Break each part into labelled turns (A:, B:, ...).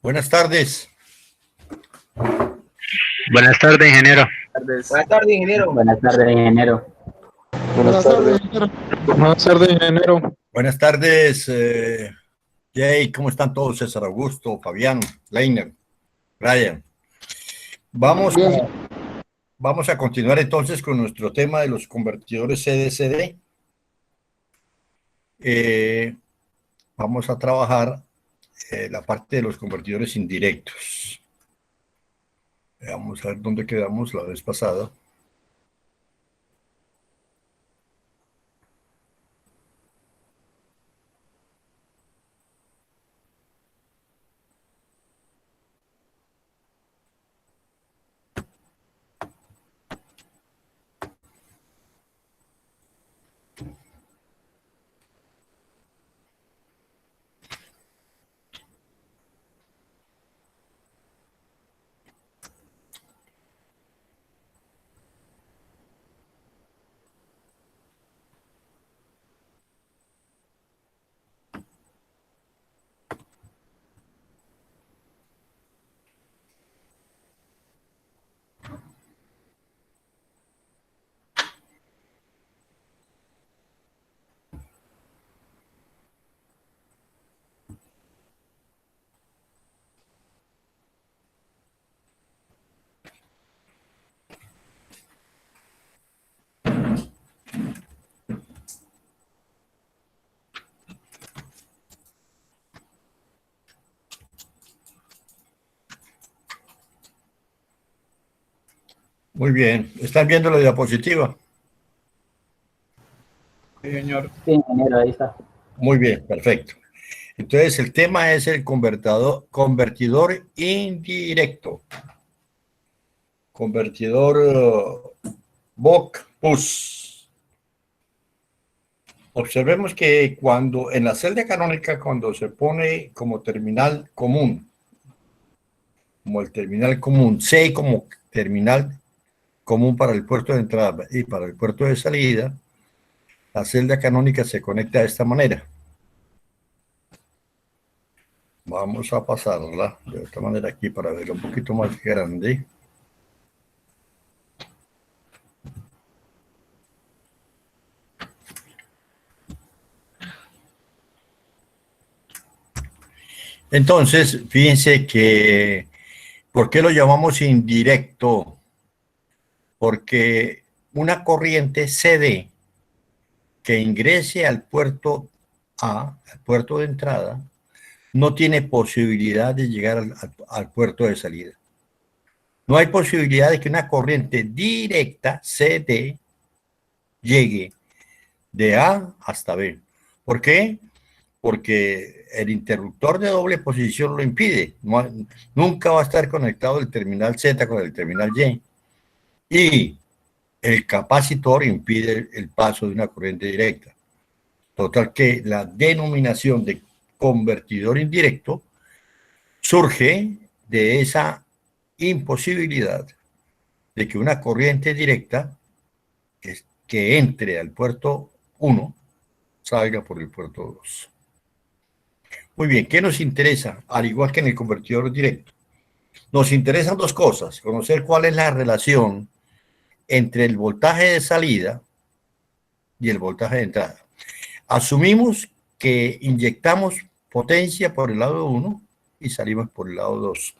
A: Buenas tardes.
B: Buenas tardes, ingeniero.
C: Buenas tardes, ingeniero.
D: Buenas tardes, ingeniero.
E: Buenas tardes, ingeniero. Buenas tardes, ingeniero.
A: Buenas tardes, Jay. ¿Cómo están todos? César Augusto, Fabián, Leiner, Brian. Vamos a continuar entonces con nuestro tema de los convertidores CD-CD. Vamos a trabajar la parte de los convertidores indirectos. Vamos a ver dónde quedamos la vez pasada. Muy bien. ¿Están viendo la diapositiva?
E: Sí, señor.
D: Sí, ingeniero, ahí está.
A: Muy bien, perfecto. Entonces, el tema es el convertidor indirecto. Convertidor Buck-Push. Observemos que cuando en la celda canónica, cuando se pone como terminal común, como el terminal común, C como terminal común para el puerto de entrada y para el puerto de salida, la celda canónica se conecta de esta manera. Vamos a pasarla de esta manera aquí para verlo un poquito más grande. Entonces, fíjense que, ¿por qué lo llamamos indirecto? Porque una corriente CD que ingrese al puerto A, al puerto de entrada, no tiene posibilidad de llegar al puerto de salida. No hay posibilidad de que una corriente directa, CD, llegue de A hasta B. ¿Por qué? Porque el interruptor de doble posición lo impide. Nunca va a estar conectado el terminal Z con el terminal Y. Y el capacitor impide el paso de una corriente directa. Total que la denominación de convertidor indirecto surge de esa imposibilidad de que una corriente directa que entre al puerto 1 salga por el puerto 2. Muy bien, ¿qué nos interesa? Al igual que en el convertidor directo. Nos interesan dos cosas: conocer cuál es la relación entre el voltaje de salida y el voltaje de entrada. Asumimos que inyectamos potencia por el lado 1 y salimos por el lado 2.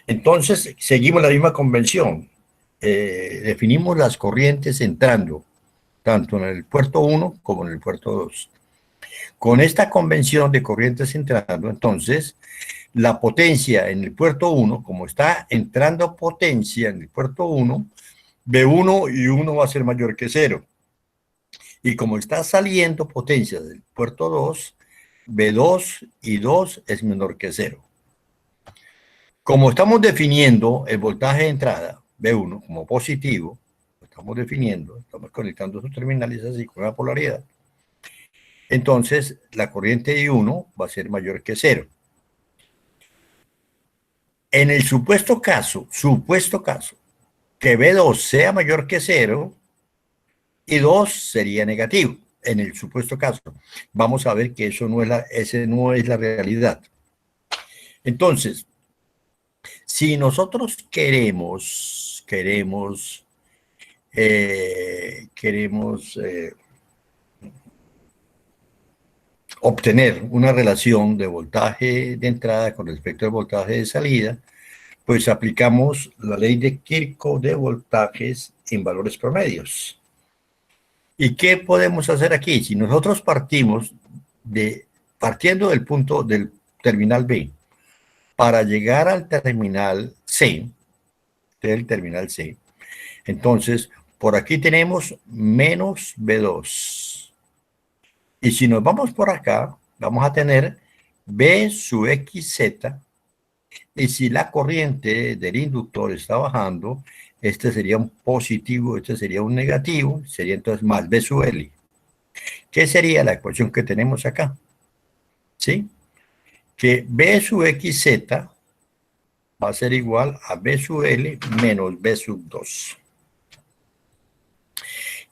A: Entonces, seguimos la misma convención. Definimos las corrientes entrando tanto en el puerto 1 como en el puerto 2. Con esta convención de corrientes entrando, entonces, la potencia en el puerto 1, como está entrando potencia en el puerto 1, B1 y 1 va a ser mayor que 0. Y como está saliendo potencia del puerto 2, B2 y 2 es menor que 0. Como estamos definiendo el voltaje de entrada, B1, como positivo, estamos definiendo, estamos conectando esos terminales así con una polaridad, entonces la corriente I1 va a ser mayor que 0. En el supuesto caso que B2 sea mayor que 0, I2 sería negativo. En el supuesto caso, vamos a ver que esa no es la realidad. Entonces, si nosotros queremos obtener una relación de voltaje de entrada con respecto al voltaje de salida, pues aplicamos la ley de Kirchhoff de voltajes en valores promedios. ¿Y qué podemos hacer aquí? Si nosotros partiendo del punto del terminal B, para llegar al terminal C, entonces por aquí tenemos menos B2. Y si nos vamos por acá, vamos a tener B sub XZ, y si la corriente del inductor está bajando, este sería un positivo, este sería un negativo, sería entonces más B sub L. ¿Qué sería la ecuación que tenemos acá? ¿Sí? Que B sub XZ va a ser igual a B sub L menos B sub 2.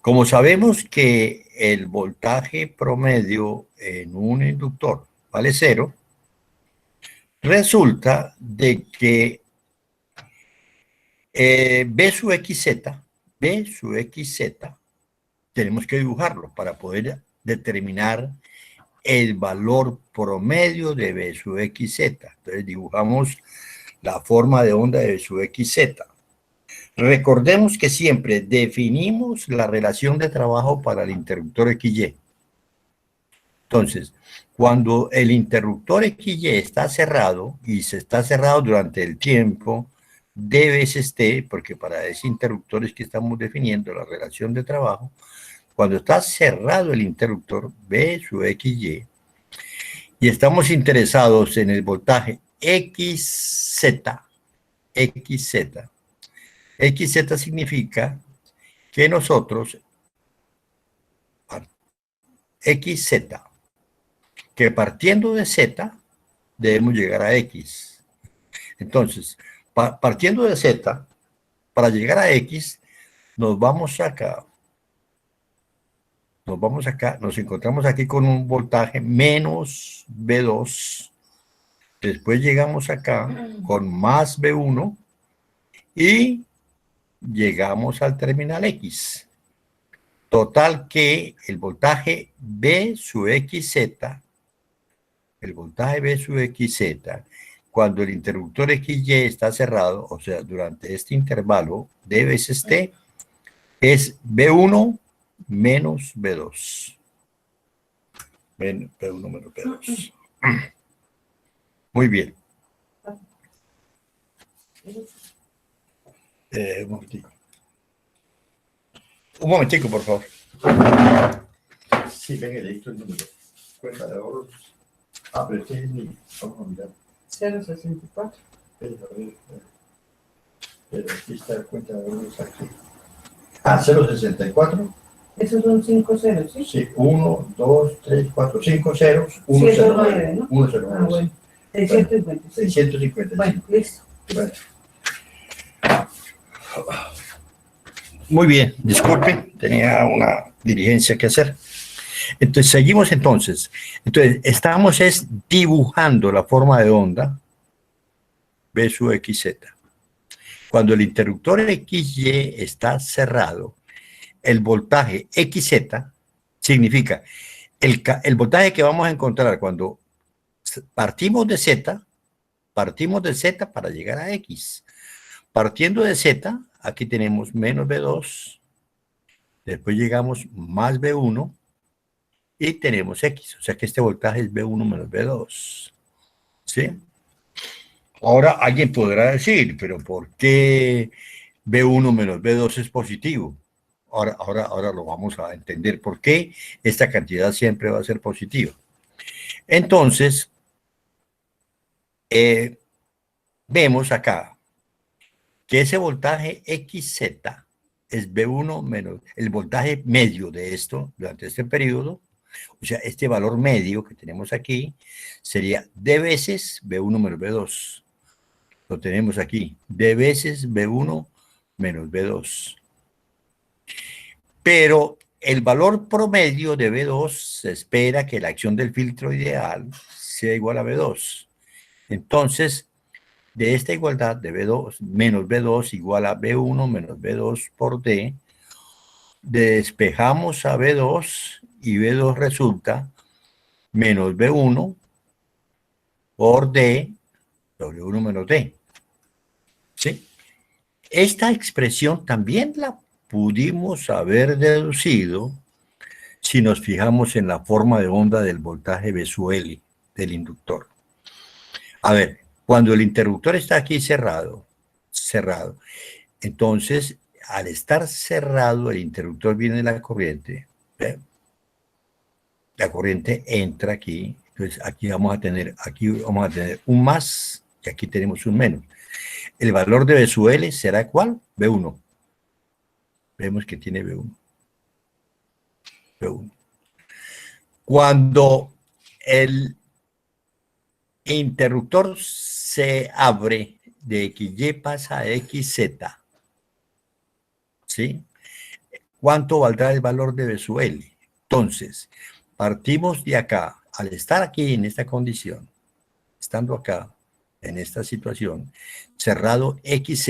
A: Como sabemos que el voltaje promedio en un inductor vale 0, resulta de que B sub XZ, tenemos que dibujarlo para poder determinar el valor promedio de B sub XZ. Entonces dibujamos la forma de onda de B sub XZ. Recordemos que siempre definimos la relación de trabajo para el interruptor XY. Entonces, cuando el interruptor XY está cerrado, y se está cerrado durante el tiempo D veces T, porque para ese interruptor es que estamos definiendo la relación de trabajo, cuando está cerrado el interruptor B sub XY, y estamos interesados en el voltaje XZ, XZ significa que nosotros, XZ, que partiendo de Z, debemos llegar a X. Entonces, partiendo de Z, para llegar a X, nos vamos acá, nos encontramos aquí con un voltaje menos B2, después llegamos acá con más B1 y llegamos al terminal X. Total que el voltaje B sub XZ, cuando el interruptor XY está cerrado, o sea, durante este intervalo D veces T, es B1 menos B2. B1 menos B2. Muy bien. Un momentico, por favor. Sí, venga, le dicto el número. Cuenta de ahorros. Pero este es mi. Vamos a mirar.
B: 064.
A: Pero aquí está la cuenta de ahorros aquí. 064.
B: Esos son 5 ceros, ¿sí?
A: Sí, 1, 2, 3, 4, 5 ceros.
B: 109, ¿no?
A: 109.
B: Ah, bueno. 650.
A: 650.
B: Bueno, listo.
A: Bueno. Muy bien, disculpe, tenía una diligencia que hacer. Entonces, seguimos entonces. Entonces, estamos dibujando la forma de onda B sub XZ. Cuando el interruptor XY está cerrado, el voltaje XZ significa el voltaje que vamos a encontrar cuando partimos de Z para llegar a X. Partiendo de Z, aquí tenemos menos B2, después llegamos más B1 y tenemos X, o sea que este voltaje es B1 menos B2. ¿Sí? Ahora alguien podrá decir, pero ¿por qué B1 menos B2 es positivo? Ahora lo vamos a entender por qué esta cantidad siempre va a ser positiva. Entonces, vemos acá que ese voltaje XZ es B1 menos el voltaje medio de esto durante este periodo, o sea, este valor medio que tenemos aquí sería D veces B1 menos B2. Lo tenemos aquí, D veces B1 menos B2. Pero el valor promedio de B2 se espera que la acción del filtro ideal sea igual a B2. Entonces, de esta igualdad de B2 menos B2 igual a B1 menos B2 por D, despejamos a B2 y B2 resulta menos B1 por D sobre 1 menos D. ¿Sí? Esta expresión también la pudimos haber deducido si nos fijamos en la forma de onda del voltaje B sub L del inductor. A ver, cuando el interruptor está aquí cerrado, entonces al estar cerrado el interruptor viene de la corriente, ¿ve? La corriente entra aquí, entonces aquí vamos a tener un más y aquí tenemos un menos. El valor de B sub L será ¿cuál? B1. Vemos que tiene B1. B1. Cuando el interruptor se abre de XY pasa a XZ, ¿sí? ¿Cuánto valdrá el valor de B sub L? Entonces, partimos de acá, al estar aquí en esta condición, estando acá, en esta situación, cerrado XZ,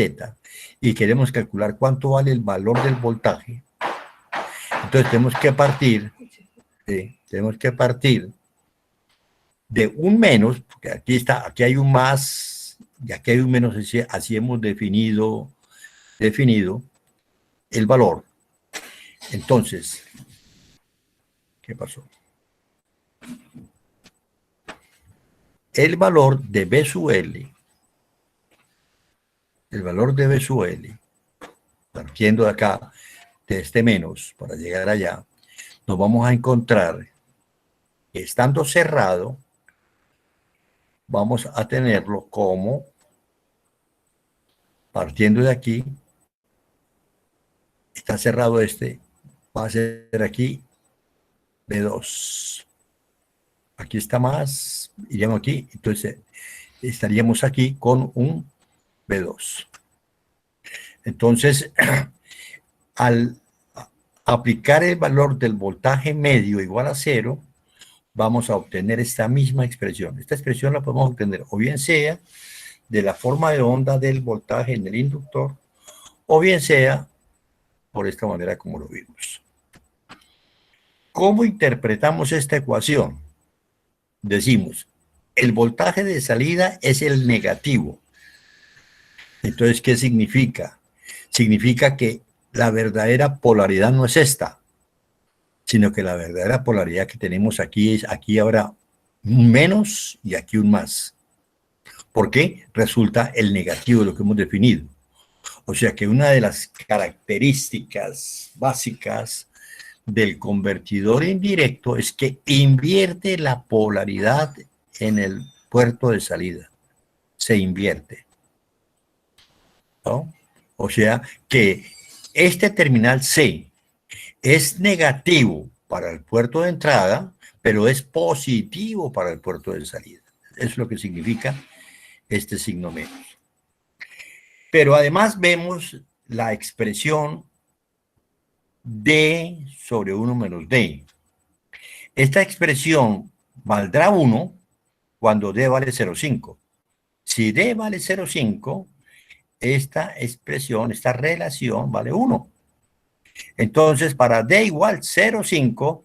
A: y queremos calcular cuánto vale el valor del voltaje, entonces tenemos que partir de un menos, porque aquí hay un más, y aquí hay un menos, así hemos definido el valor. Entonces, ¿qué pasó? El valor de B sub L, partiendo de acá, de este menos, para llegar allá, nos vamos a encontrar que estando cerrado, vamos a tenerlo como, partiendo de aquí, está cerrado este, va a ser aquí B2. Aquí está más, iríamos aquí, entonces estaríamos aquí con un B2. Entonces, al aplicar el valor del voltaje medio igual a 0, vamos a obtener esta misma expresión. Esta expresión la podemos obtener o bien sea de la forma de onda del voltaje en el inductor, o bien sea por esta manera como lo vimos. ¿Cómo interpretamos esta ecuación? Decimos, el voltaje de salida es el negativo. Entonces, ¿qué significa? Significa que la verdadera polaridad no es esta, sino que la verdadera polaridad que tenemos aquí es, aquí habrá un menos y aquí un más. ¿Por qué? Resulta el negativo de lo que hemos definido. O sea que una de las características básicas del convertidor indirecto es que invierte la polaridad en el puerto de salida. Se invierte, ¿no? O sea que este terminal C es negativo para el puerto de entrada, pero es positivo para el puerto de salida. Eso es lo que significa este signo menos. Pero además vemos la expresión D sobre 1 menos D. Esta expresión valdrá 1 cuando D vale 0,5. Si D vale 0,5, esta expresión, esta relación vale 1. Entonces, para D igual 0,5,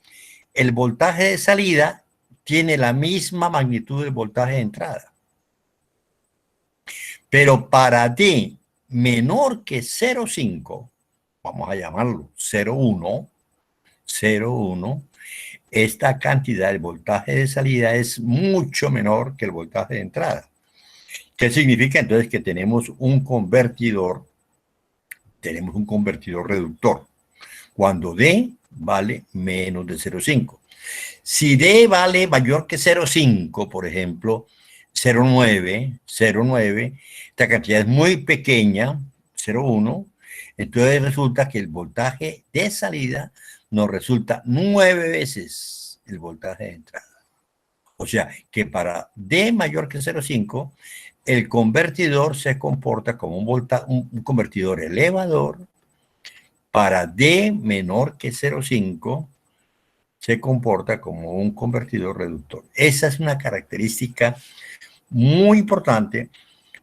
A: el voltaje de salida tiene la misma magnitud del voltaje de entrada. Pero para D menor que 0,5, vamos a llamarlo 0,1, esta cantidad del voltaje de salida es mucho menor que el voltaje de entrada. ¿Qué significa entonces? Que tenemos un convertidor reductor, cuando D vale menos de 0,5. Si D vale mayor que 0,5, por ejemplo, 0,9, esta cantidad es muy pequeña, 0,1, entonces resulta que el voltaje de salida nos resulta 9 veces el voltaje de entrada. O sea, que para D mayor que 0,5, el convertidor se comporta como un convertidor elevador. Para D menor que 0,5, se comporta como un convertidor reductor. Esa es una característica muy importante.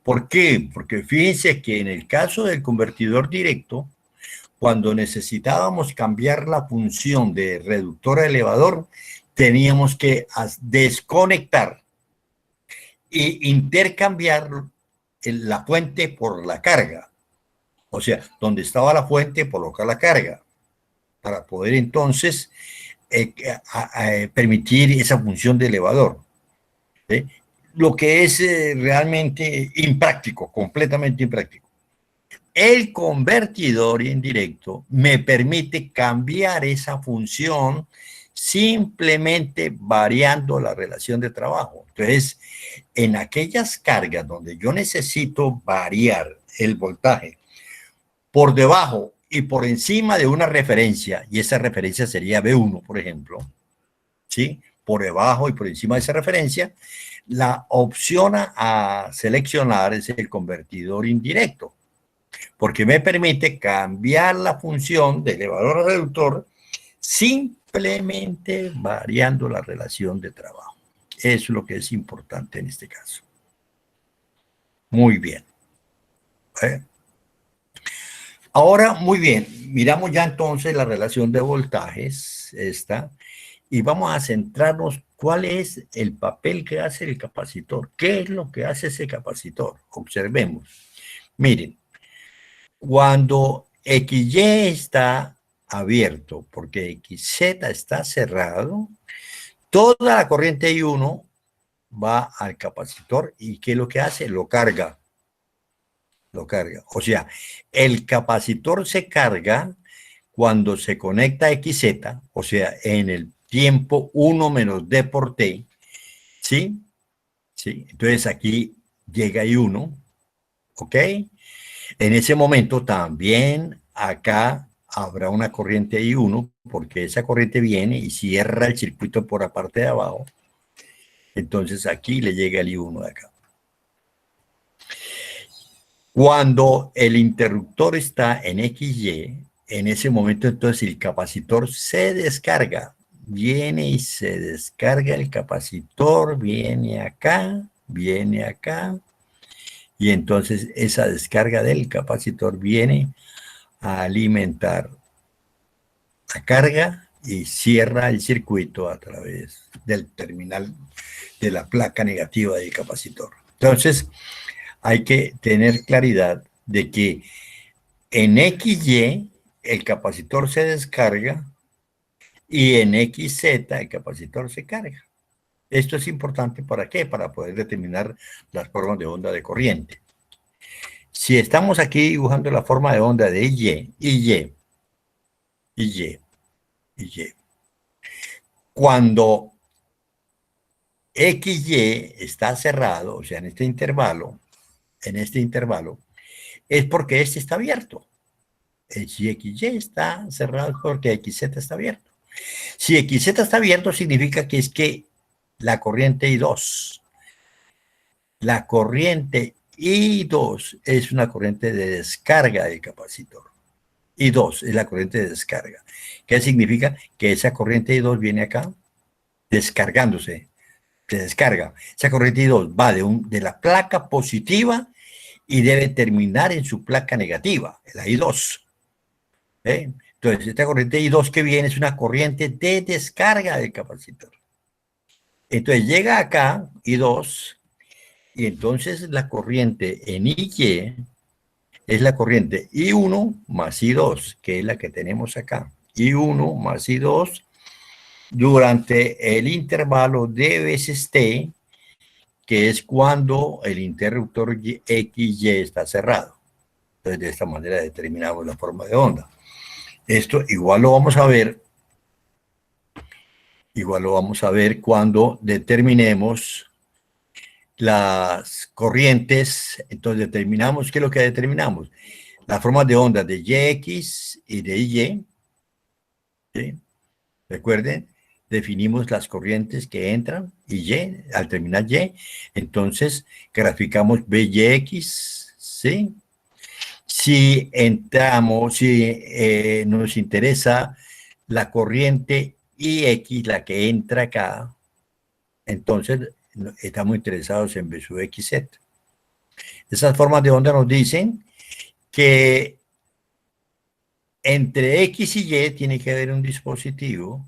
A: ¿Por qué? Porque fíjense que en el caso del convertidor directo, cuando necesitábamos cambiar la función de reductor a elevador, teníamos que desconectar e intercambiar la fuente por la carga. O sea, donde estaba la fuente, colocar la carga, para poder entonces permitir esa función de elevador. ¿Sí? Lo que es realmente impráctico, completamente impráctico. El convertidor indirecto me permite cambiar esa función simplemente variando la relación de trabajo. Entonces, en aquellas cargas donde yo necesito variar el voltaje por debajo y por encima de una referencia, y esa referencia sería B1, por ejemplo, ¿sí? Por debajo y por encima de esa referencia, la opción a seleccionar es el convertidor indirecto, porque me permite cambiar la función de elevador a reductor simplemente variando la relación de trabajo. Eso es lo que es importante en este caso. Muy bien. Ahora, muy bien, miramos ya entonces la relación de voltajes, esta, y vamos a centrarnos cuál es el papel que hace el capacitor. ¿Qué es lo que hace ese capacitor? Observemos. Miren, cuando XY está abierto, porque XZ está cerrado, toda la corriente I1 va al capacitor y ¿qué es lo que hace? Lo carga. Lo carga. O sea, el capacitor se carga cuando se conecta a XZ, o sea, en el tiempo 1 menos D por T, ¿sí? ¿Sí? Entonces aquí llega I1, ¿ok? En ese momento también acá habrá una corriente I1, porque esa corriente viene y cierra el circuito por la parte de abajo. Entonces aquí le llega el I1 de acá. Cuando el interruptor está en XY, en ese momento entonces el capacitor se descarga. Viene y se descarga el capacitor, viene acá, y entonces esa descarga del capacitor viene a alimentar la carga y cierra el circuito a través del terminal de la placa negativa del capacitor. Entonces, hay que tener claridad de que en XY el capacitor se descarga y en XZ el capacitor se carga. Esto es importante, ¿para qué? Para poder determinar las formas de onda de corriente. Si estamos aquí dibujando la forma de onda de Y, cuando XY está cerrado, o sea, en este intervalo, es porque este está abierto. Si XY está cerrado es porque XZ está abierto. Si XZ está abierto significa que es que la corriente I2 es una corriente de descarga del capacitor. I2 es la corriente de descarga. ¿Qué significa? Que esa corriente I2 viene acá descargándose, se descarga. Esa corriente I2 va de la placa positiva y debe terminar en su placa negativa, la I2. Entonces, esta corriente I2 que viene es una corriente de descarga del capacitor. Entonces, llega acá, I2, y entonces la corriente en Y es la corriente I1 más I2, que es la que tenemos acá. I1 más I2 durante el intervalo D veces T, que es cuando el interruptor XY está cerrado. Entonces, de esta manera determinamos la forma de onda. Esto igual lo vamos a ver cuando determinemos las corrientes. Entonces determinamos, ¿qué es lo que determinamos? Las formas de onda de YX y de Y. ¿Sí? Recuerden, definimos las corrientes que entran y Y, al terminar Y, entonces graficamos BYX, ¿sí? Si nos interesa la corriente IX, la que entra acá, entonces estamos interesados en B sub XZ. Esas formas de onda nos dicen que entre X y Y tiene que haber un dispositivo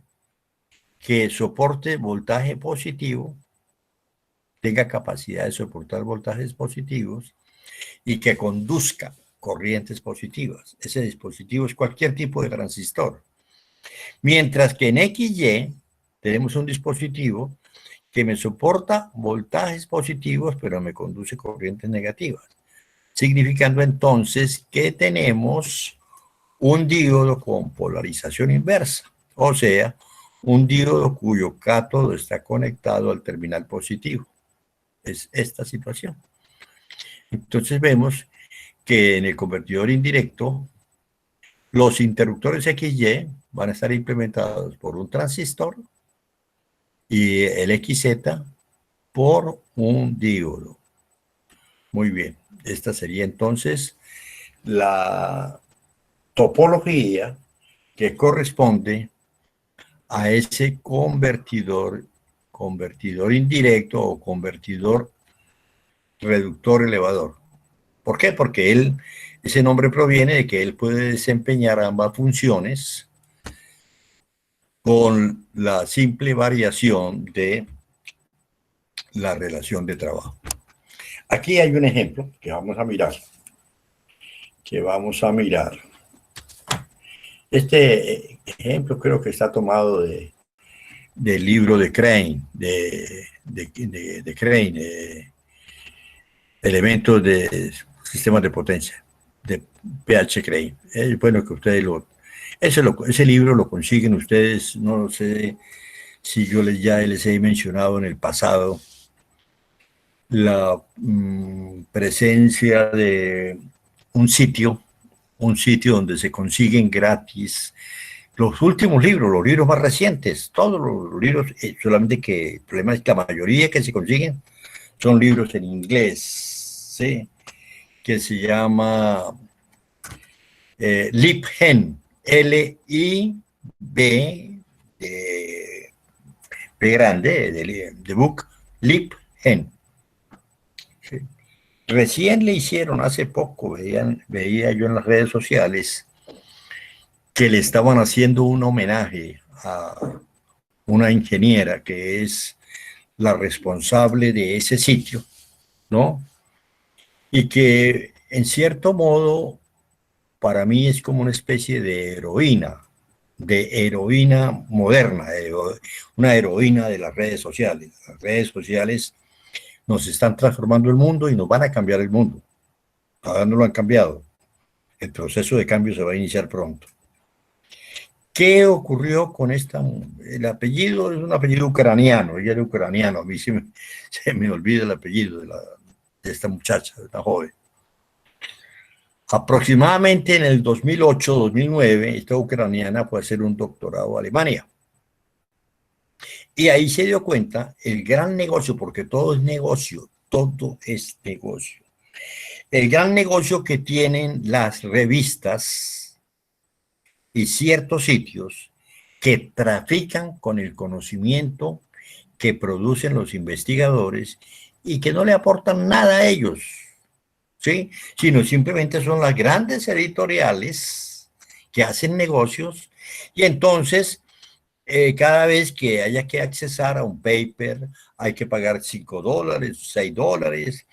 A: que soporte voltaje positivo, tenga capacidad de soportar voltajes positivos y que conduzca corrientes positivas. Ese dispositivo es cualquier tipo de transistor. Mientras que en XY tenemos un dispositivo que me soporta voltajes positivos, pero me conduce corrientes negativas. Significando entonces que tenemos un diodo con polarización inversa, o sea, un diodo cuyo cátodo está conectado al terminal positivo. Es esta situación. Entonces vemos que en el convertidor indirecto, los interruptores XY van a estar implementados por un transistor y el XZ por un diodo. Muy bien, esta sería entonces la topología que corresponde a ese convertidor indirecto o convertidor reductor elevador. ¿Por qué? Porque ese nombre proviene de que él puede desempeñar ambas funciones con la simple variación de la relación de trabajo. Aquí hay un ejemplo que vamos a mirar. Este ejemplo creo que está tomado del libro de Crane, de Crane, elementos de sistemas de potencia, de PH Crane. Es bueno que ustedes ese libro lo consiguen ustedes, no sé si yo ya les he mencionado en el pasado la presencia de un sitio donde se consiguen gratis los últimos libros, los libros más recientes, todos los libros, solamente que el problema es que la mayoría que se consiguen son libros en inglés, ¿sí? Que se llama LibGen, L-I-B, B grande, de book, LibGen. ¿Sí? Recién le hicieron, hace poco, veía yo en las redes sociales, que le estaban haciendo un homenaje a una ingeniera que es la responsable de ese sitio, ¿no? Y que en cierto modo para mí es como una especie de heroína moderna, una heroína de las redes sociales. Las redes sociales nos están transformando el mundo y nos van a cambiar el mundo. Todavía no lo han cambiado. El proceso de cambio se va a iniciar pronto. ¿Qué ocurrió con esta? El apellido es un apellido ucraniano, ella era ucraniano, a mí se me olvida el apellido de esta muchacha, de esta joven. Aproximadamente en el 2008-2009, esta ucraniana fue a hacer un doctorado a Alemania. Y ahí se dio cuenta el gran negocio, porque todo es negocio, todo es negocio. El gran negocio que tienen las revistas y ciertos sitios que trafican con el conocimiento que producen los investigadores y que no le aportan nada a ellos, ¿sí? Sino simplemente son las grandes editoriales que hacen negocios y entonces cada vez que haya que accesar a un paper hay que pagar $5, $6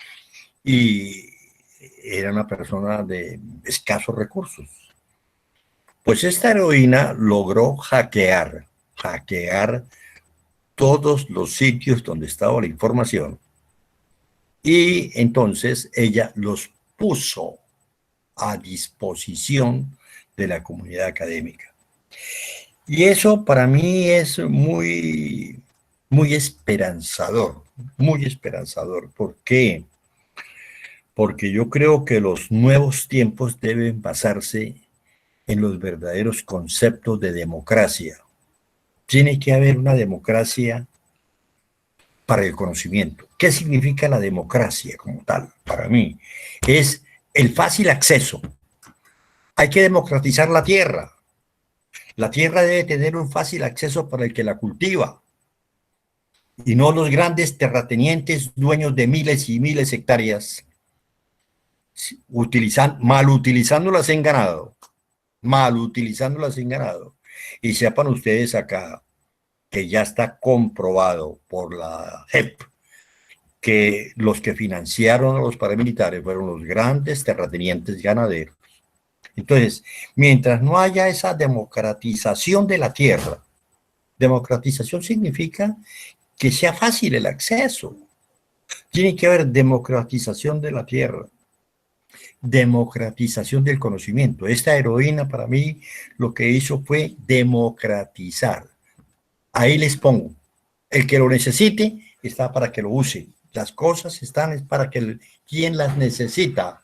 A: y era una persona de escasos recursos. Pues esta heroína logró hackear todos los sitios donde estaba la información y entonces ella los puso a disposición de la comunidad académica. Y eso para mí es muy, muy esperanzador, muy esperanzador. ¿Por qué? Porque yo creo que los nuevos tiempos deben basarse en los verdaderos conceptos de democracia. Tiene que haber una democracia para el conocimiento. ¿Qué significa la democracia como tal? Para mí es el fácil acceso. Hay que democratizar la tierra. La tierra debe tener un fácil acceso para el que la cultiva. y no los grandes terratenientes dueños de miles y miles de hectáreas, mal utilizándolas en ganado, Y sepan ustedes acá que ya está comprobado por la JEP que los que financiaron a los paramilitares fueron los grandes terratenientes ganaderos. Entonces, mientras no haya esa democratización de la tierra, democratización significa que sea fácil el acceso. Tiene que haber democratización de la tierra, democratización del conocimiento. Esta heroína para mí lo que hizo fue democratizar. Ahí les pongo. El que lo necesite está para que lo use. Las cosas están para que quien las necesita.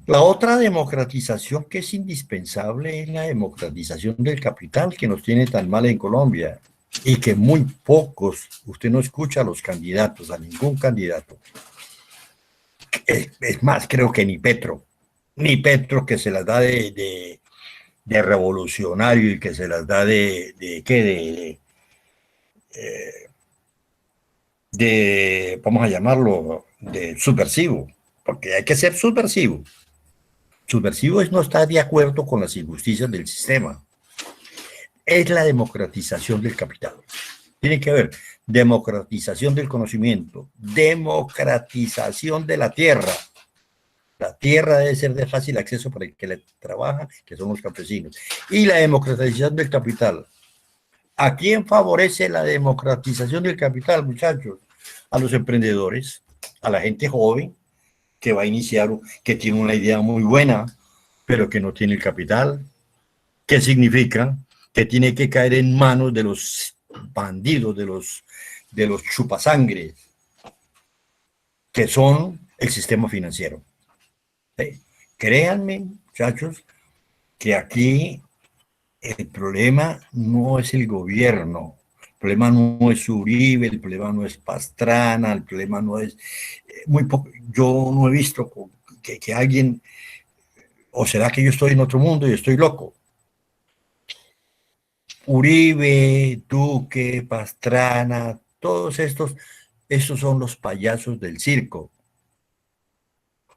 A: La otra democratización que es indispensable es la democratización del capital que nos tiene tan mal en Colombia y que muy pocos, usted no escucha a los candidatos, a ningún candidato. Es más, creo que ni Petro que se las da de revolucionario y que se las da vamos a llamarlo, de subversivo, porque hay que ser subversivo. Subversivo es no estar de acuerdo con las injusticias del sistema. Es la democratización del capital. Tiene que haber democratización del conocimiento, democratización de la tierra. La tierra debe ser de fácil acceso para el que le trabaja, que son los campesinos. Y la democratización del capital. ¿A quién favorece la democratización del capital, muchachos? A los emprendedores, a la gente joven que va a iniciar, que tiene una idea muy buena, pero que no tiene el capital. ¿Qué significa? Que tiene que caer en manos de los bandidos, de los chupasangres, que son el sistema financiero. ¿Sí? Créanme, muchachos, que aquí el problema no es el gobierno, el problema no es Uribe, el problema no es Pastrana, el problema no es muy poco. Yo no he visto que alguien, o será que yo estoy en otro mundo y estoy loco. Uribe, Duque, Pastrana, todos estos son los payasos del circo.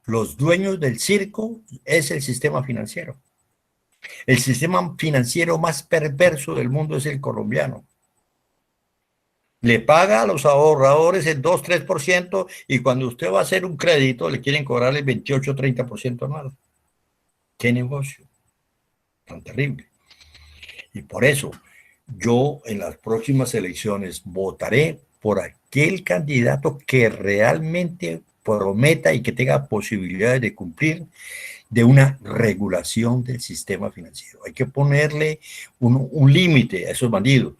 A: Los dueños del circo es el sistema financiero. El sistema financiero más perverso del mundo es el colombiano. Le paga a los ahorradores el 2-3% y cuando usted va a hacer un crédito le quieren cobrar el 28-30% anual. ¿Qué negocio tan terrible? Y por eso yo en las próximas elecciones votaré por aquel candidato que realmente prometa y que tenga posibilidades de cumplir de una regulación del sistema financiero. Hay que ponerle un límite a esos bandidos,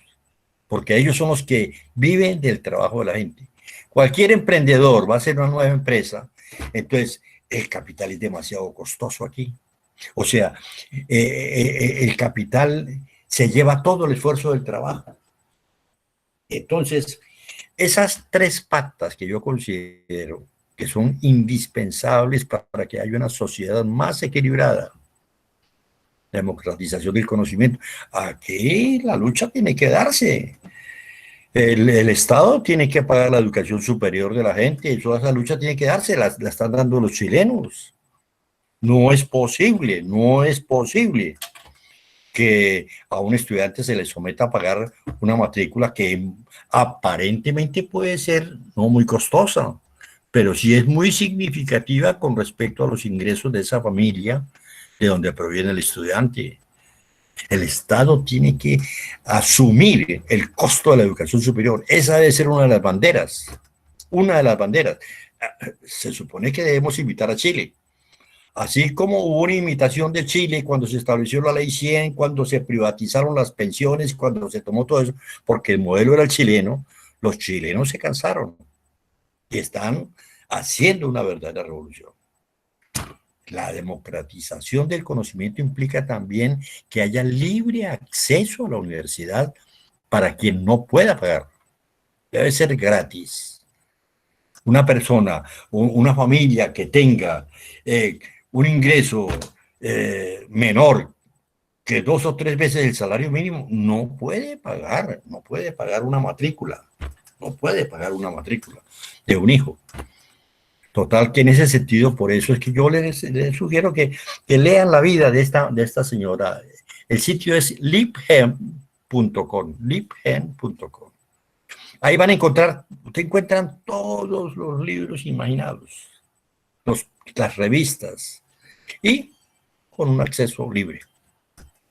A: porque ellos son los que viven del trabajo de la gente. Cualquier emprendedor va a hacer una nueva empresa, entonces el capital es demasiado costoso aquí. O sea, el capital se lleva todo el esfuerzo del trabajo. Entonces, esas tres patas que yo considero que son indispensables para que haya una sociedad más equilibrada. Democratización del conocimiento. Aquí la lucha tiene que darse. El Estado tiene que pagar la educación superior de la gente. Toda esa lucha tiene que darse. La están dando los chilenos. No es posible que a un estudiante se le someta a pagar una matrícula que aparentemente puede ser no muy costosa, pero sí es muy significativa con respecto a los ingresos de esa familia de donde proviene el estudiante. El Estado tiene que asumir el costo de la educación superior. Esa debe ser una de las banderas. Una de las banderas. Se supone que debemos invitar a Chile. Así como hubo una imitación de Chile cuando se estableció la ley 100, cuando se privatizaron las pensiones, cuando se tomó todo eso, porque el modelo era el chileno, los chilenos se cansaron y están haciendo una verdadera revolución. La democratización del conocimiento implica también que haya libre acceso a la universidad para quien no pueda pagar. Debe ser gratis. Una persona, una familia que tenga un ingreso menor que 2 o 3 veces el salario mínimo, no puede pagar una matrícula, no puede pagar una matrícula de un hijo. Total, que en ese sentido, por eso es que yo les sugiero que lean la vida de esta señora. El sitio es libhem.com, libhem.com. Ahí van a encontrar, ustedes encuentran todos los libros imaginados, las revistas, y con un acceso libre.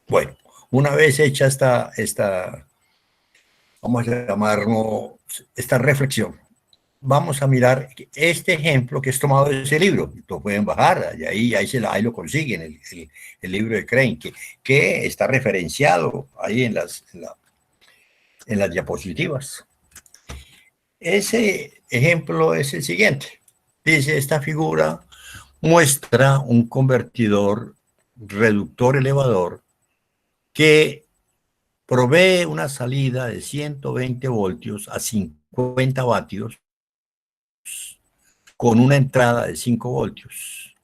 A: Bueno, una vez hecha vamos a llamarlo, esta reflexión, vamos a mirar este ejemplo que es tomado de ese libro. Lo pueden bajar, y ahí lo consiguen, el libro de Crane, que está referenciado ahí en las diapositivas. Ese ejemplo es el siguiente. Dice, esta figura muestra un convertidor reductor elevador que provee una salida de 120 voltios a 50 vatios con una entrada de 5 voltios.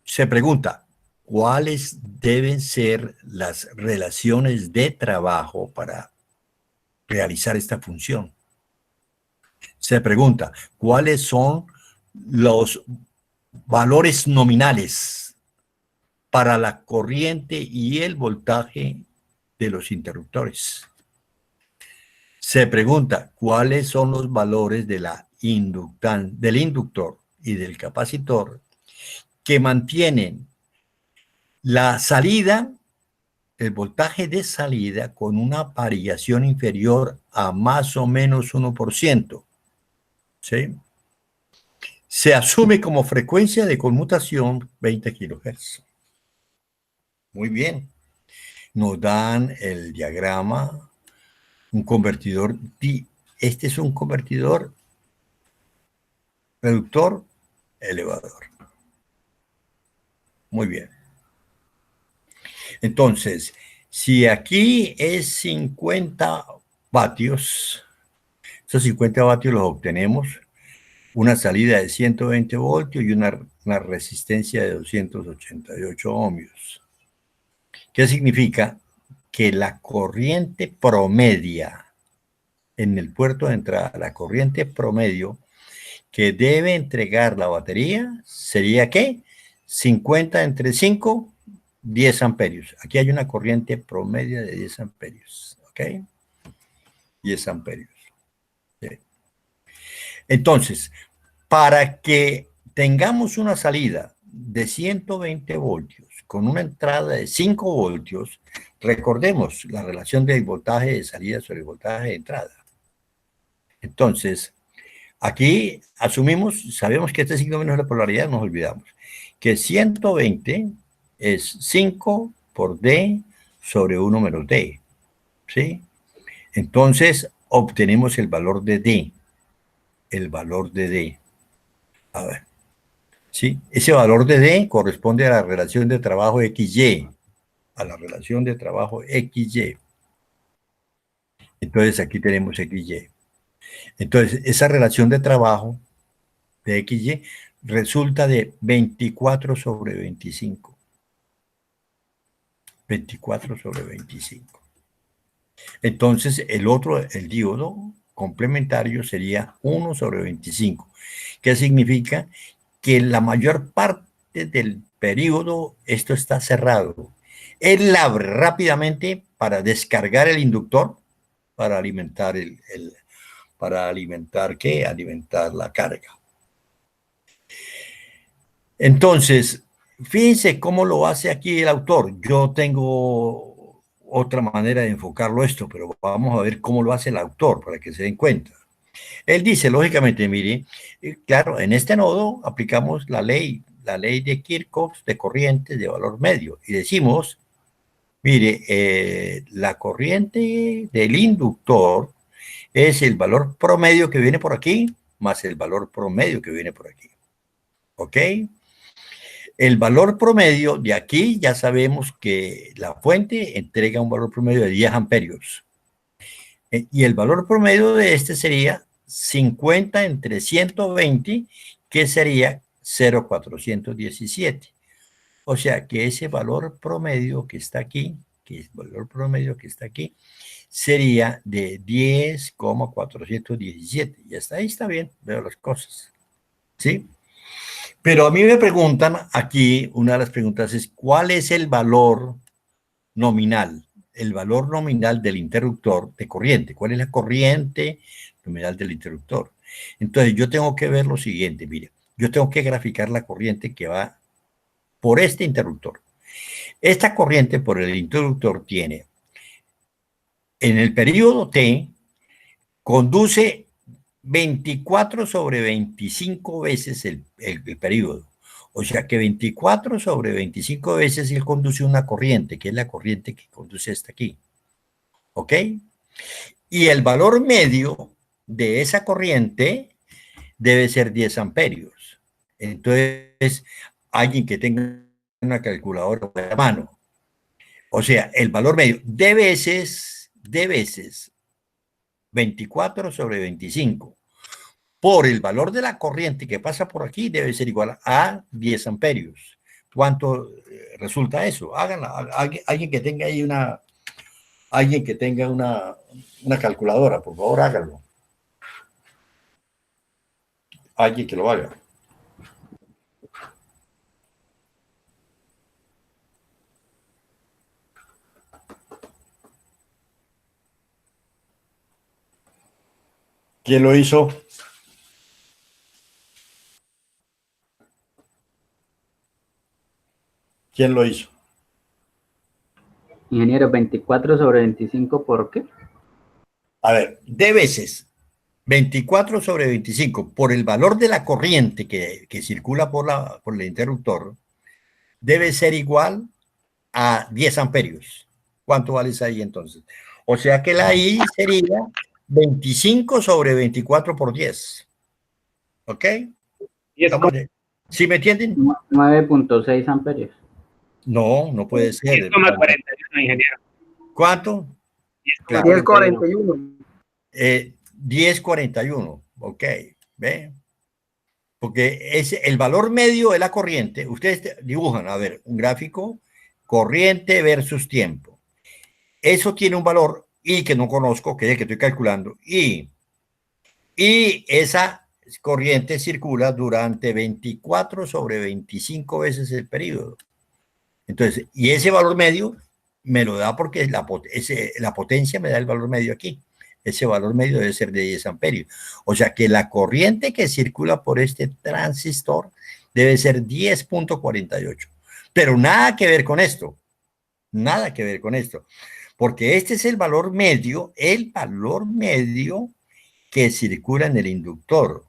A: Se pregunta, ¿cuáles deben ser las relaciones de trabajo para realizar esta función? Se pregunta, ¿cuáles son los valores nominales para la corriente y el voltaje de los interruptores? Se pregunta, ¿cuáles son los valores de del inductor y del capacitor que mantienen la salida, el voltaje de salida con una variación inferior a más o menos 1%? ¿Sí? Se asume como frecuencia de conmutación 20 kHz. Muy bien. Nos dan el diagrama, un convertidor. Este es un convertidor reductor elevador. Muy bien. Entonces, si aquí es 50 vatios, esos 50 vatios los obtenemos, una salida de 120 voltios y una resistencia de 288 ohmios. ¿Qué significa? Que la corriente promedia en el puerto de entrada, la corriente promedio que debe entregar la batería sería ¿qué? 50 entre 5, 10 amperios. Aquí hay una corriente promedio de 10 amperios. ¿Ok? 10 amperios. ¿Sí? Entonces, para que tengamos una salida de 120 voltios con una entrada de 5 voltios, recordemos la relación del voltaje de salida sobre el voltaje de entrada. Entonces, aquí asumimos, sabemos que este signo menos la polaridad, nos olvidamos, que 120 es 5 por D sobre 1 menos D. ¿Sí? Entonces, obtenemos el valor de D. El valor de D. A ver. ¿Sí? Ese valor de D corresponde a la relación de trabajo XY. A la relación de trabajo XY. Entonces, aquí tenemos XY. Entonces, esa relación de trabajo de XY resulta de 24 sobre 25. 24 sobre 25. Entonces, el diodo complementario sería 1 sobre 25. ¿Qué significa? Que la mayor parte del periodo esto está cerrado. Él abre rápidamente para descargar el inductor, para alimentar alimentar la carga. Entonces, fíjense cómo lo hace aquí el autor. Yo tengo otra manera de enfocarlo esto, pero vamos a ver cómo lo hace el autor para que se den cuenta. Él dice, lógicamente, mire, claro, en este nodo aplicamos la ley de Kirchhoff de corrientes de valor medio y decimos, mire, la corriente del inductor es el valor promedio que viene por aquí más el valor promedio que viene por aquí. ¿Ok? El valor promedio de aquí ya sabemos que la fuente entrega un valor promedio de 10 amperios. Y el valor promedio de este sería 50 entre 120, que sería 0,417. O sea que ese valor promedio que está aquí, sería de 10,417. Y hasta ahí está bien, veo las cosas. ¿Sí? Pero a mí me preguntan aquí, una de las preguntas es, ¿cuál es el valor nominal? El valor nominal del interruptor de corriente. ¿Cuál es la corriente nominal del interruptor? Entonces yo tengo que ver lo siguiente, mire, yo tengo que graficar la corriente que va por este interruptor. Esta corriente por el interruptor tiene, en el periodo T, conduce 24 sobre 25 veces el periodo. O sea que 24 sobre 25 veces él conduce una corriente, que es la corriente que conduce hasta aquí. ¿Ok? Y el valor medio de esa corriente debe ser 10 amperios. Entonces, alguien que tenga una calculadora a la mano. O sea, el valor medio de veces 24 sobre 25 por el valor de la corriente que pasa por aquí debe ser igual a 10 amperios. ¿Cuánto resulta eso? Háganla. Alguien que tenga ahí una calculadora, por favor, háganlo. Alguien que lo haga. ¿Quién lo hizo? ¿Quién lo hizo?
D: Ingeniero, 24 sobre 25, ¿por qué?
A: A ver, de veces 24 sobre 25 por el valor de la corriente que circula por el interruptor debe ser igual a 10 amperios. ¿Cuánto vale esa I entonces? O sea que la I sería 25 sobre 24 por 10. ¿Ok? ¿Sí me entienden?
D: 9.6 amperios.
A: No, no puede ser.
C: 10,41, ingeniero.
A: ¿Cuánto?
C: 10,41.
A: 10,41. Ok, ¿ve? Porque es el valor medio de la corriente. Ustedes dibujan, a ver, un gráfico, corriente versus tiempo. Eso tiene un valor I que no conozco, que es el que estoy calculando, y esa corriente circula durante 24 sobre 25 veces el periodo. Entonces, y ese valor medio me lo da porque la potencia me da el valor medio aquí. Ese valor medio debe ser de 10 amperios. O sea que la corriente que circula por este transistor debe ser 10,48. Pero nada que ver con esto. Nada que ver con esto. Porque este es el valor medio que circula en el inductor.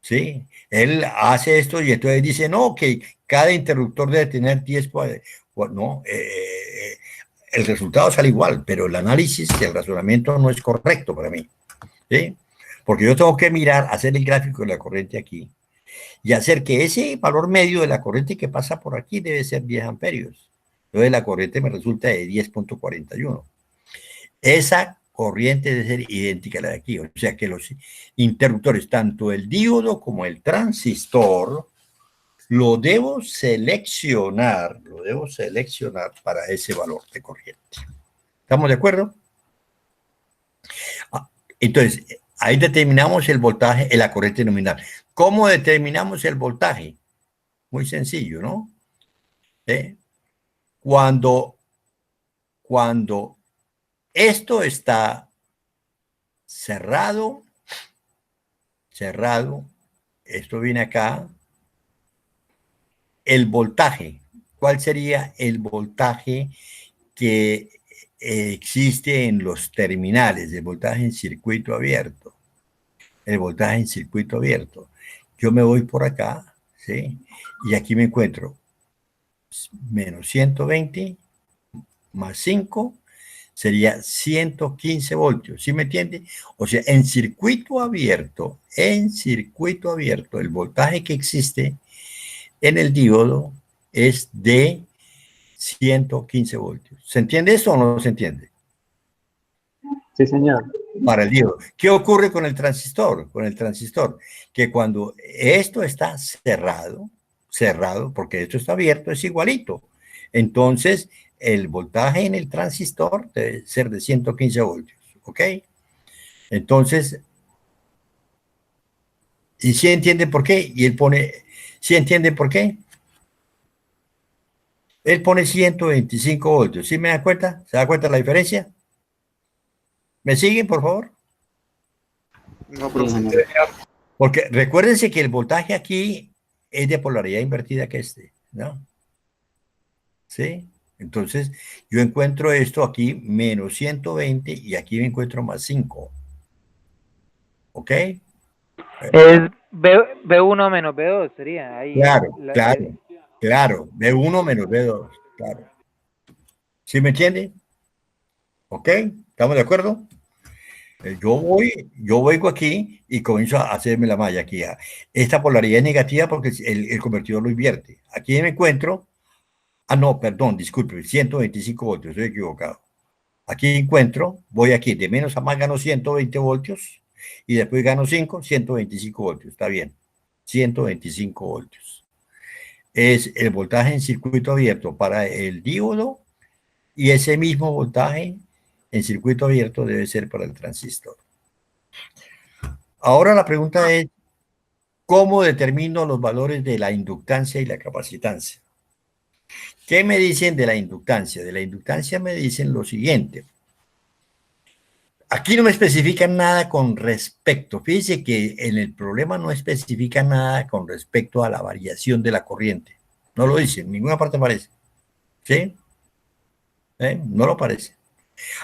A: ¿Sí? Él hace esto y entonces dice, no, que cada interruptor debe tener 10. No, el resultado sale igual, pero el análisis, el razonamiento no es correcto para mí. ¿Sí? Porque yo tengo que mirar, hacer el gráfico de la corriente aquí y hacer que ese valor medio de la corriente que pasa por aquí debe ser 10 amperios. Entonces la corriente me resulta de 10,41. Esa corriente debe ser idéntica a la de aquí. O sea que los interruptores, tanto el diodo como el transistor, lo debo seleccionar para ese valor de corriente. ¿Estamos de acuerdo? Entonces, ahí determinamos el voltaje en la corriente nominal. ¿Cómo determinamos el voltaje? Muy sencillo, ¿no? Cuando esto está cerrado, esto viene acá, el voltaje, ¿cuál sería el voltaje que existe en los terminales? El voltaje en circuito abierto. El voltaje en circuito abierto. Yo me voy por acá, ¿sí? Y aquí me encuentro menos 120 más 5 sería 115 voltios, ¿sí me entiende? O sea, en circuito abierto, el voltaje que existe en el diodo es de 115 voltios. ¿Se entiende esto o no se entiende?
E: Sí, señor.
A: Para el diodo. ¿Qué ocurre con el transistor? Que cuando esto está cerrado, cerrado, porque esto está abierto, es igualito. Entonces, el voltaje en el transistor debe ser de 115 voltios, ¿ok? Entonces, ¿y si entiende por qué? Y él pone, ¿sí entiende por qué? Él pone 125 voltios, ¿sí me da cuenta? ¿Se da cuenta la diferencia? ¿Me siguen, por favor?
E: No,
D: Sí,
E: profe.
D: ingeniero.
A: Porque recuérdense que el voltaje aquí es de polaridad invertida que este, ¿no? ¿Sí? Entonces, yo encuentro esto aquí menos 120 y aquí me encuentro más 5. ¿Ok?
F: Es B1 menos B2 sería ahí.
A: Claro, claro, claro. B1 menos B2, claro. ¿Sí me entiende? ¿Ok? ¿Estamos de acuerdo? Yo vengo aquí y comienzo a hacerme la malla aquí. Esta polaridad es negativa porque el convertidor lo invierte. Aquí me encuentro, no, perdón, disculpe, 125 voltios, estoy equivocado. Aquí encuentro, voy aquí, de menos a más gano 120 voltios y después gano 5, 125 voltios, está bien, 125 voltios. Es el voltaje en circuito abierto para el diodo y ese mismo voltaje en circuito abierto debe ser para el transistor. Ahora la pregunta es, ¿cómo determino los valores de la inductancia y la capacitancia? ¿Qué me dicen de la inductancia? De la inductancia me dicen lo siguiente. Aquí no me especifican nada con respecto. Fíjense que en el problema no especifica nada con respecto a la variación de la corriente. No lo dice, en ninguna parte aparece. ¿Sí? No lo aparece.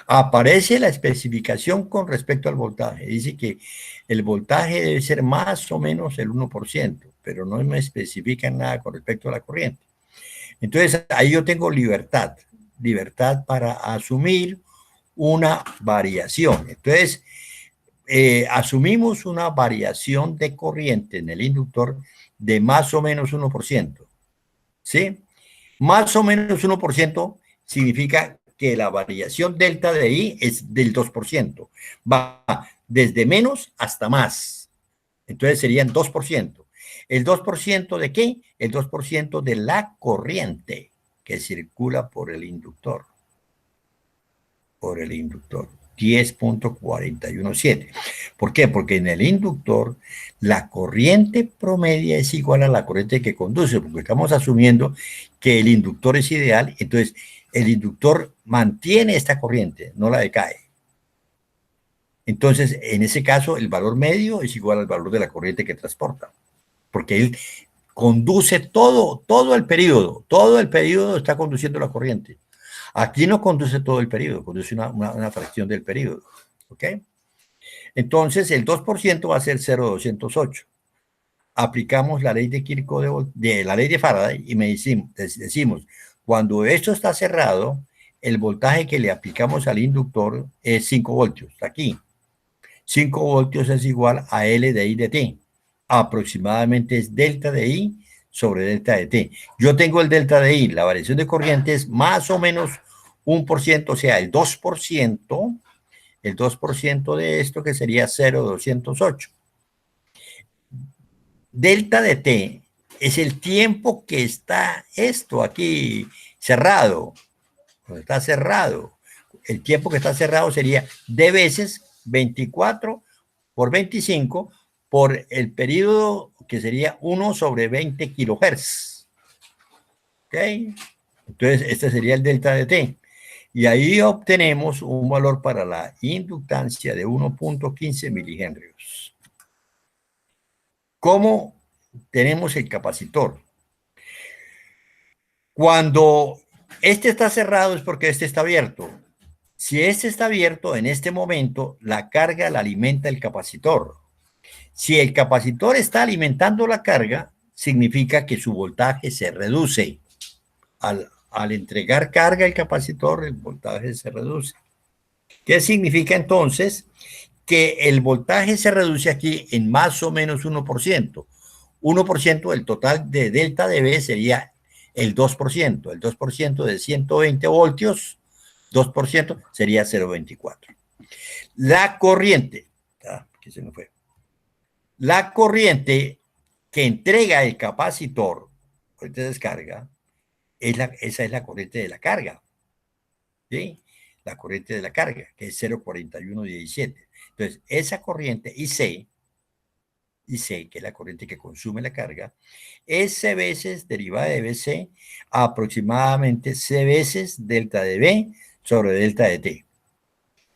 A: Aparece la especificación con respecto al voltaje. Dice que el voltaje debe ser más o menos el 1%, pero no me especifican nada con respecto a la corriente. Entonces, ahí yo tengo libertad para asumir una variación. Entonces, asumimos una variación de corriente en el inductor de más o menos 1%. ¿Sí? Más o menos 1% significa que la variación delta de I es del 2%. Va desde menos hasta más. Entonces serían 2%. ¿El 2% de qué? El 2% de la corriente que circula por el inductor. Por el inductor. 10.417. ¿Por qué? Porque en el inductor la corriente promedia es igual a la corriente que conduce, porque estamos asumiendo que el inductor es ideal, entonces el inductor mantiene esta corriente, no la decae. Entonces, en ese caso, el valor medio es igual al valor de la corriente que transporta, porque él conduce todo el periodo está conduciendo la corriente. Aquí no conduce todo el periodo, conduce una fracción del periodo. ¿Ok? Entonces, el 2% va a ser 0,208. Aplicamos la ley de Kirchhoff, de la ley de Faraday, y decimos, cuando esto está cerrado, el voltaje que le aplicamos al inductor es 5 voltios. Aquí. 5 voltios es igual a L de I de T. Aproximadamente es delta de I sobre delta de T. Yo tengo el delta de I, la variación de corriente es más o menos 1%, o sea, el 2% de esto que sería 0,208. Delta de T es el tiempo que está esto aquí cerrado. Está cerrado. El tiempo que está cerrado sería D veces 24 por 25 por el periodo que sería 1 sobre 20 kilohertz. ¿Ok? Entonces, este sería el delta de T. Y ahí obtenemos un valor para la inductancia de 1.15 milihenrios. ¿Cómo tenemos el capacitor? Cuando este está cerrado es porque este está abierto. Si este está abierto, en este momento la carga la alimenta el capacitor. Si el capacitor está alimentando la carga, significa que su voltaje se reduce. Al entregar carga al capacitor, el voltaje se reduce. ¿Qué significa entonces? Que el voltaje se reduce aquí en más o menos 1%. 1% del total de delta de B sería el 2%. El 2% de 120 voltios, 2% sería 0,24. La corriente, ¿qué se me fue? La corriente que entrega el capacitor corriente de descarga, esa es la corriente de la carga, ¿sí? La corriente de la carga, que es 0,4117. Entonces, esa corriente IC, que es la corriente que consume la carga, es C veces derivada de BC, aproximadamente C veces delta de B sobre delta de T.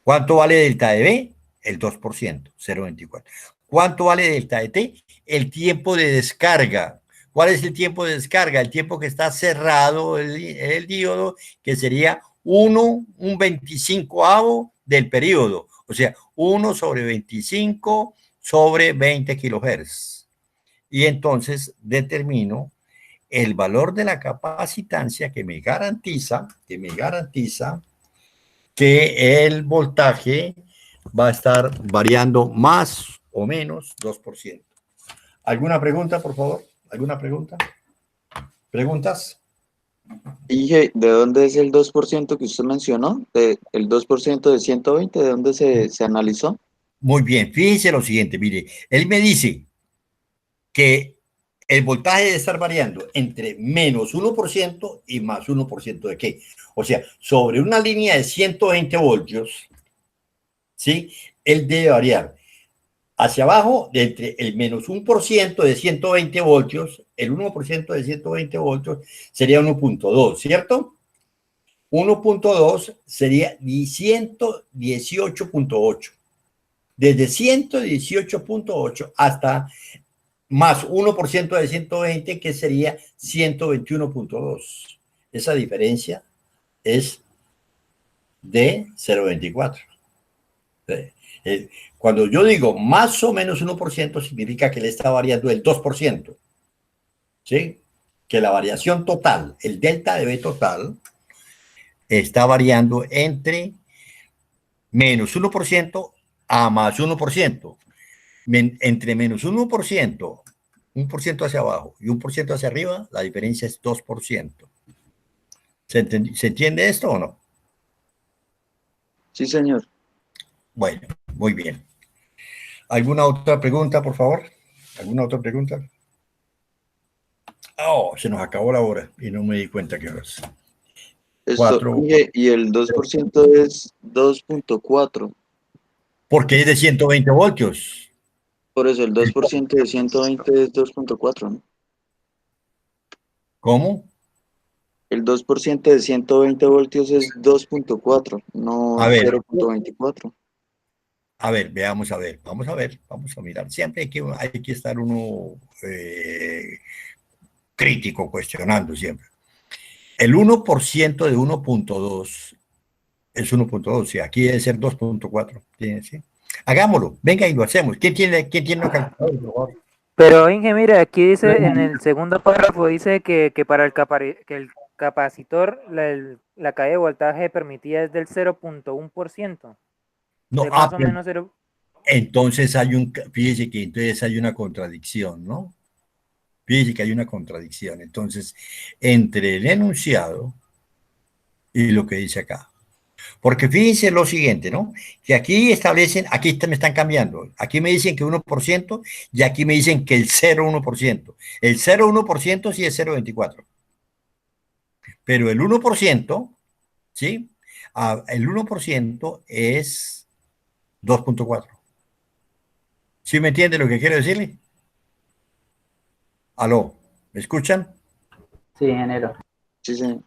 A: ¿Cuánto vale delta de B? El 2%, 0,24. ¿Cuánto vale delta de T? El tiempo de descarga. ¿Cuál es el tiempo de descarga? El tiempo que está cerrado el diodo, que sería un 25avo del periodo. O sea, 1 sobre 25 sobre 20 kilohertz. Y entonces determino el valor de la capacitancia que me garantiza que el voltaje va a estar variando más o menos 2%. ¿Alguna pregunta, por favor? ¿Alguna pregunta? ¿Preguntas?
G: Dije, ¿de dónde es el 2% que usted mencionó? ¿El 2% de 120? ¿De dónde se analizó?
A: Muy bien, fíjense lo siguiente, mire, él me dice que el voltaje debe estar variando entre menos 1% y más 1% de qué. O sea, sobre una línea de 120 voltios, ¿sí? Él debe variar hacia abajo de entre el menos 1% de 120 voltios, el 1% de 120 voltios sería 1.2, ¿cierto? 1.2 sería 118.8. Desde 118.8 hasta más 1% de 120, que sería 121.2. Esa diferencia es de 0.24. Cuando yo digo más o menos 1%, significa que le está variando el 2%. ¿Sí? Que la variación total, el delta de B total, está variando entre menos 1% a más 1%. Entre menos 1%, 1% hacia abajo y 1% hacia arriba, la diferencia es 2%. ¿Se entiende esto o no?
G: Sí, señor.
A: Bueno, muy bien. ¿Alguna otra pregunta, por favor? ¿Alguna otra pregunta? Oh, se nos acabó la hora y no me di cuenta que horas.
G: Esto, y el 2% es 2.4.
A: Porque es de 120 voltios.
G: Por eso el 2% de 120 es 2.4, ¿no?
A: ¿Cómo?
G: El 2% de 120 voltios es 2.4, no
A: A ver.
G: 0.24.
A: A ver, veamos, a ver, vamos a mirar. Siempre hay que estar uno crítico, cuestionando siempre. El 1% de 1.2 es 1.2, sí, aquí debe ser 2.4. ¿Sí? Hagámoslo, venga y lo hacemos. ¿Quién tiene una calculadora, por favor?
F: Pero Inge, mira, aquí dice en el segundo párrafo, dice que para que el capacitor la caída de voltaje permitida es del 0.1%.
A: No,
F: De más o menos 0.
A: entonces fíjese que entonces hay una contradicción, ¿no? Fíjese que hay una contradicción. Entonces, entre el enunciado y lo que dice acá. Porque fíjense lo siguiente, ¿no? Que aquí establecen, aquí me están cambiando. Aquí me dicen que 1% y aquí me dicen que el 0,1%. El 0,1% sí es 0,24. Pero el 1%, ¿sí? El 1% es 2.4. ¿Sí me entiende lo que quiero decirle? ¿Aló? ¿Me escuchan?
D: Sí, ingeniero.
G: Sí, señor.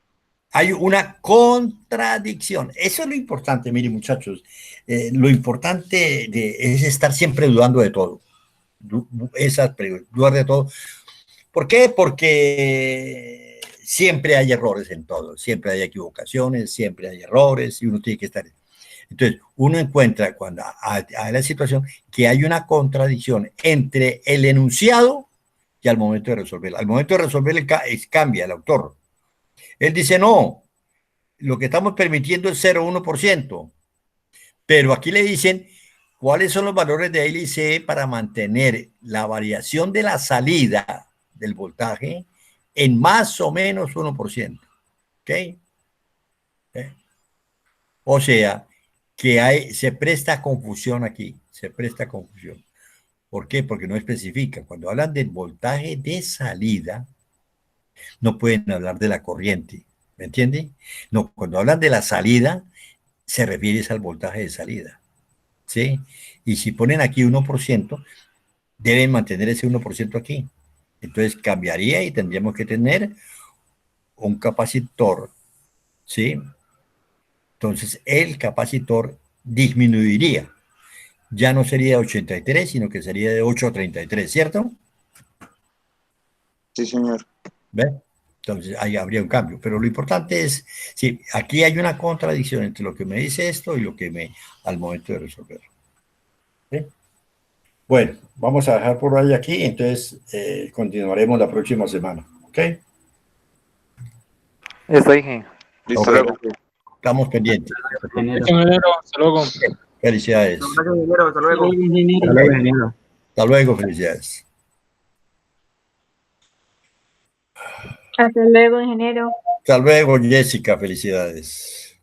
A: Hay una contradicción. Eso es lo importante, miren, muchachos. Lo importante es estar siempre dudando de todo. Dudar de todo. ¿Por qué? Porque siempre hay errores en todo. Siempre hay equivocaciones, siempre hay errores y uno tiene que estar. Entonces, uno encuentra cuando a la situación que hay una contradicción entre el enunciado y al momento de resolver. Al momento de resolver cambia el autor. Él dice, no, lo que estamos permitiendo es 0,1%, pero aquí le dicen cuáles son los valores de L y C para mantener la variación de la salida del voltaje en más o menos 1%. ¿Ok? O sea, que se presta confusión aquí, se presta confusión. ¿Por qué? Porque no especifica. Cuando hablan del voltaje de salida, no pueden hablar de la corriente, ¿me entiende? No, cuando hablan de la salida, se refiere al voltaje de salida, ¿sí? Y si ponen aquí 1%, deben mantener ese 1% aquí. Entonces cambiaría y tendríamos que tener un capacitor, ¿sí? Entonces el capacitor disminuiría. Ya no sería de 83, sino que sería de 833, ¿cierto?
G: Sí, señor.
A: ¿Ve? Entonces ahí habría un cambio. Pero lo importante es, sí, aquí hay una contradicción entre lo que me dice esto y lo que me, al momento de resolverlo. ¿Sí? Bueno, vamos a dejar por ahí aquí, entonces continuaremos la próxima semana. ¿Ok?
F: Eso dije.
G: Listo.
A: Ok, estamos pendientes.
D: Ingeniero.
E: Ingeniero, hasta luego.
A: Felicidades.
C: Gracias, ingeniero. Hasta luego.
D: Hasta luego, ingeniero.
A: Hasta luego, felicidades.
H: Hasta luego, ingeniero.
A: Hasta luego, Jessica, felicidades.